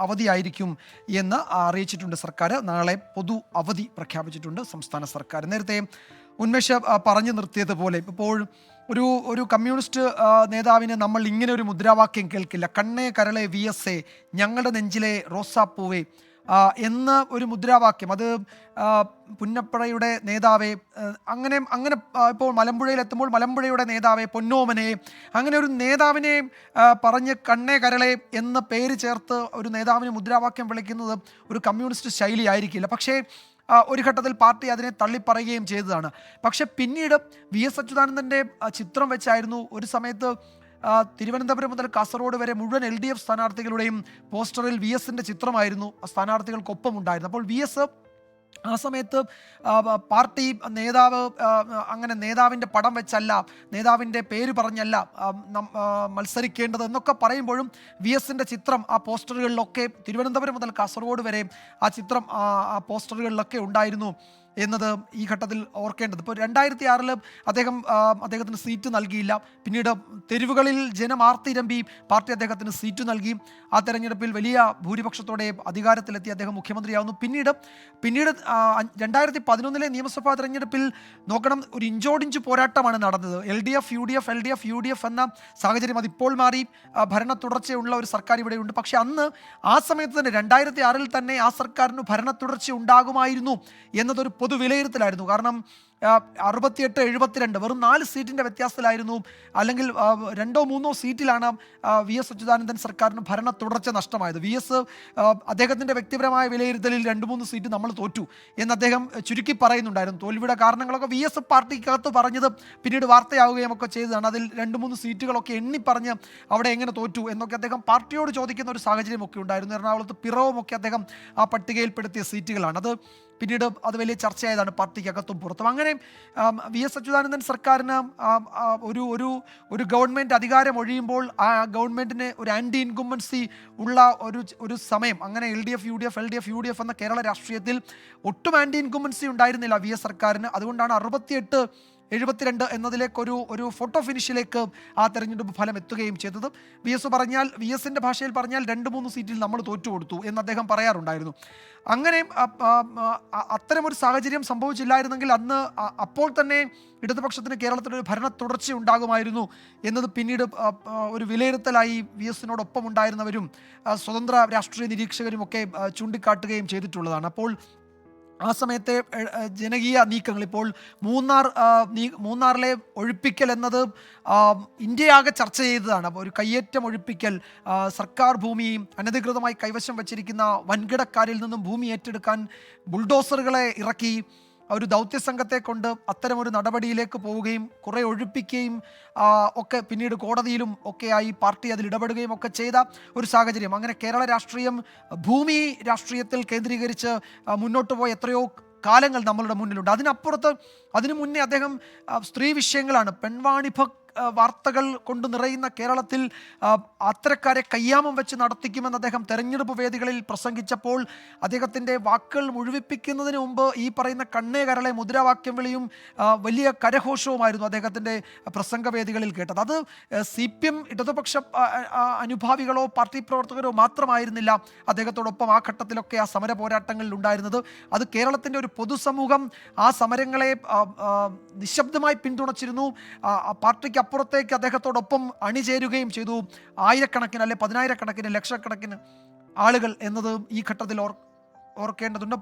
അവധിയായിരിക്കും എന്ന് അറിയിച്ചിട്ടുണ്ട് സർക്കാർ. നാളെ പൊതു അവധി പ്രഖ്യാപിച്ചിട്ടുണ്ട് സംസ്ഥാന സർക്കാർ. നേരത്തെ ഉന്മേഷ് പറഞ്ഞു നിർത്തിയതുപോലെ ഇപ്പോൾ ഒരു കമ്മ്യൂണിസ്റ്റ് നേതാവിന് നമ്മൾ ഇങ്ങനെ ഒരു മുദ്രാവാക്യം കേൾക്കില്ല. കണ്ണേ കരളെ VSA, ഞങ്ങളുടെ നെഞ്ചിലെ റോസാപ്പൂവേ എന്ന ഒരു മുദ്രാവാക്യം, അത് പുന്നപ്പുഴയുടെ നേതാവെ, അങ്ങനെ ഇപ്പോൾ മലമ്പുഴയിലെത്തുമ്പോൾ മലമ്പുഴയുടെ നേതാവെ, പൊന്നോമനെ, അങ്ങനെ ഒരു നേതാവിനെ പറഞ്ഞ് കണ്ണേ കരളെ എന്ന പേര് ചേർത്ത് ഒരു നേതാവിന് മുദ്രാവാക്യം വിളിക്കുന്നത് ഒരു കമ്മ്യൂണിസ്റ്റ് ശൈലി ആയിരിക്കില്ല. പക്ഷേ ഒരു ഘട്ടത്തിൽ പാർട്ടി അതിനെ തള്ളിപ്പറയുകയും ചെയ്തതാണ്. പക്ഷെ പിന്നീട് VS അച്യുതാനന്ദൻ്റെ ചിത്രം വെച്ചായിരുന്നു ഒരു സമയത്ത് തിരുവനന്തപുരം മുതൽ കാസർഗോഡ് വരെ മുഴുവൻ LDF സ്ഥാനാർത്ഥികളുടെയും പോസ്റ്ററിൽ VSൻ്റെ ചിത്രമായിരുന്നു സ്ഥാനാർത്ഥികൾക്കൊപ്പം ഉണ്ടായിരുന്നു. അപ്പോൾ VS ആ സമയത്ത് പാർട്ടി നേതാവ് അങ്ങനെ നേതാവിൻ്റെ പടം വെച്ചല്ല, നേതാവിൻ്റെ പേര് പറഞ്ഞല്ല മത്സരിക്കേണ്ടത് എന്നൊക്കെ പറയുമ്പോഴും VSൻ്റെ ചിത്രം ആ പോസ്റ്ററുകളിലൊക്കെ തിരുവനന്തപുരം മുതൽ കാസർഗോഡ് വരെ ആ ചിത്രം ആ പോസ്റ്ററുകളിലൊക്കെ ഉണ്ടായിരുന്നു എന്നത് ഈ ഘട്ടത്തിൽ ഓർക്കേണ്ടത്. ഇപ്പോൾ 2006 അദ്ദേഹത്തിന് സീറ്റ് നൽകിയില്ല. പിന്നീട് തെരുവുകളിൽ ജനമാർത്തിരമ്പി പാർട്ടി അദ്ദേഹത്തിന് സീറ്റ് നൽകി. ആ തെരഞ്ഞെടുപ്പിൽ വലിയ ഭൂരിപക്ഷത്തോടെ അധികാരത്തിലെത്തി അദ്ദേഹം മുഖ്യമന്ത്രിയാവുന്നു. പിന്നീട് 2011 നിയമസഭാ തെരഞ്ഞെടുപ്പിൽ നോക്കണം, ഒരു ഇഞ്ചോടിഞ്ച് പോരാട്ടമാണ് നടന്നത്. LDF UDF എന്ന സാഹചര്യം അതിപ്പോൾ മാറി. ഭരണ തുടർച്ചയുള്ള ഒരു സർക്കാർ ഇവിടെയുണ്ട്. പക്ഷെ അന്ന് ആ സമയത്ത് തന്നെ 2006 തന്നെ ആ സർക്കാരിന് ഭരണ തുടർച്ച ഉണ്ടാകുമായിരുന്നു എന്നതൊരു പൊതു വിലയിരുത്തലായിരുന്നു. കാരണം 68-72 വെറും 4 സീറ്റിൻ്റെ വ്യത്യാസത്തിലായിരുന്നു, അല്ലെങ്കിൽ 2-3 സീറ്റിലാണ് VS അച്യുതാനന്ദൻ സർക്കാരിന് ഭരണ തുടർച്ച നഷ്ടമായത്. അദ്ദേഹത്തിൻ്റെ വ്യക്തിപരമായ വിലയിരുത്തലിൽ 2-3 സീറ്റ് നമ്മൾ തോറ്റു എന്ന് അദ്ദേഹം ചുരുക്കി പറയുന്നുണ്ടായിരുന്നു. തോൽവിയുടെ കാരണങ്ങളൊക്കെ VS പാർട്ടിക്കകത്ത് പറഞ്ഞത് പിന്നീട് വാർത്തയാവുകയും ഒക്കെ ചെയ്തതാണ്. അതിൽ 2-3 സീറ്റുകളൊക്കെ എണ്ണി പറഞ്ഞ് അവിടെ എങ്ങനെ തോറ്റു എന്നൊക്കെ അദ്ദേഹം പാർട്ടിയോട് ചോദിക്കുന്ന ഒരു സാഹചര്യമൊക്കെ ഉണ്ടായിരുന്നു. എറണാകുളത്ത് പിറവുമൊക്കെ അദ്ദേഹം ആ പട്ടികയിൽപ്പെടുത്തിയ സീറ്റുകളാണ്. പിന്നീട് അത് വലിയ ചർച്ചയായതാണ് പാർട്ടിക്കകത്തും പുറത്തും. അങ്ങനെ VS അച്യുതാനന്ദൻ സർക്കാരിന് ഒരു ഗവൺമെൻറ് അധികാരം ഒഴിയുമ്പോൾ ആ ഗവൺമെൻറ്റിന് ഒരു ആൻറ്റി ഇൻകുംബൻസി ഉള്ള ഒരു സമയം. അങ്ങനെ LDF UDF എന്ന കേരള രാഷ്ട്രീയത്തിൽ ഒട്ടും ആൻറ്റി ഇൻകുംബൻസി ഉണ്ടായിരുന്നില്ല VS സർക്കാരിന്. അതുകൊണ്ടാണ് 68-72 എന്നതിലേക്ക് ഒരു ഫോട്ടോ ഫിനിഷിലേക്ക് ആ തെരഞ്ഞെടുപ്പ് ഫലം എത്തുകയും ചെയ്തത്. VSൻ്റെ ഭാഷയിൽ പറഞ്ഞാൽ 2-3 സീറ്റിൽ നമ്മൾ തോറ്റുകൊടുത്തു എന്ന് അദ്ദേഹം പറയാറുണ്ടായിരുന്നു. അങ്ങനെ അത്തരമൊരു സാഹചര്യം സംഭവിച്ചില്ലായിരുന്നെങ്കിൽ അന്ന് അപ്പോൾ തന്നെ ഇടതുപക്ഷത്തിന് കേരളത്തിലൊരു ഭരണ തുടർച്ച ഉണ്ടാകുമായിരുന്നു എന്നത് പിന്നീട് ഒരു വിലയിരുത്തലായി VSനോടൊപ്പം ഉണ്ടായിരുന്നവരും സ്വതന്ത്ര രാഷ്ട്രീയ നിരീക്ഷകരും ഒക്കെ ചൂണ്ടിക്കാട്ടുകയും ചെയ്തിട്ടുള്ളതാണ്. അപ്പോൾ ആ സമയത്തെ ജനകീയ നീക്കങ്ങൾ, ഇപ്പോൾ മൂന്നാറിലെ ഒഴിപ്പിക്കൽ എന്നത് ഇന്ത്യയാകെ ചർച്ച ചെയ്തതാണ്. അപ്പോൾ ഒരു കയ്യേറ്റം ഒഴിപ്പിക്കൽ, സർക്കാർ ഭൂമി അനധികൃതമായി കൈവശം വച്ചിരിക്കുന്ന വൻകിടക്കാരിൽ നിന്നും ഭൂമി ഏറ്റെടുക്കാൻ ബുൾഡോസറുകളെ ഇറക്കി ഒരു ദൗത്യസംഘത്തെ കൊണ്ട് അത്തരമൊരു നടപടിയിലേക്ക് പോവുകയും കുറേ ഒഴിപ്പിക്കുകയും ഒക്കെ പിന്നീട് കോടതിയിലും ഒക്കെയായി പാർട്ടി അതിൽ ഇടപെടുകയും ഒക്കെ ചെയ്ത ഒരു സാഹചര്യം. അങ്ങനെ കേരള രാഷ്ട്രീയം ഭൂമി രാഷ്ട്രീയത്തിൽ കേന്ദ്രീകരിച്ച് മുന്നോട്ട് പോയ എത്രയോ കാലങ്ങൾ നമ്മളുടെ മുന്നിലുണ്ട്. അതിനു മുന്നേ അദ്ദേഹം സ്ത്രീ വിഷയങ്ങളാണ്, പെൺവാണിഭ വാർത്തകൾ കൊണ്ട് നിറയുന്ന കേരളത്തിൽ അത്തരക്കാരെ കയ്യാമം വെച്ച് നടത്തിക്കുമെന്ന് അദ്ദേഹം തെരഞ്ഞെടുപ്പ് വേദികളിൽ പ്രസംഗിച്ചപ്പോൾ അദ്ദേഹത്തിൻ്റെ വാക്കുകൾ മുഴുവിപ്പിക്കുന്നതിന് മുമ്പ് ഈ പറയുന്ന കണ്ണേ കരളെ മുദ്രാവാക്യം വിളിയും വലിയ കരഘോഷവുമായിരുന്നു അദ്ദേഹത്തിൻ്റെ പ്രസംഗവേദികളിൽ കേട്ടത്. അത് CPM ഇടതുപക്ഷ അനുഭാവികളോ പാർട്ടി പ്രവർത്തകരോ മാത്രമായിരുന്നില്ല അദ്ദേഹത്തോടൊപ്പം ആ ഘട്ടത്തിലൊക്കെ ആ സമര പോരാട്ടങ്ങളിൽ ഉണ്ടായിരുന്നത്. അത് കേരളത്തിൻ്റെ ഒരു പൊതുസമൂഹം ആ സമരങ്ങളെ നിശബ്ദമായി പിന്തുണച്ചിരുന്നു. പാർട്ടിക്ക് അപ്പുറത്തേക്ക് അദ്ദേഹത്തോടൊപ്പം അണിചേരുകയും ചെയ്തു. ആയിരക്കണക്കിന്, അല്ലെ 10,000 കണക്കിന്, ലക്ഷക്കണക്കിന് ആളുകൾ എന്നത് ഈ ഘട്ടത്തിൽ ഓർക്കേണ്ടതുണ്ട്.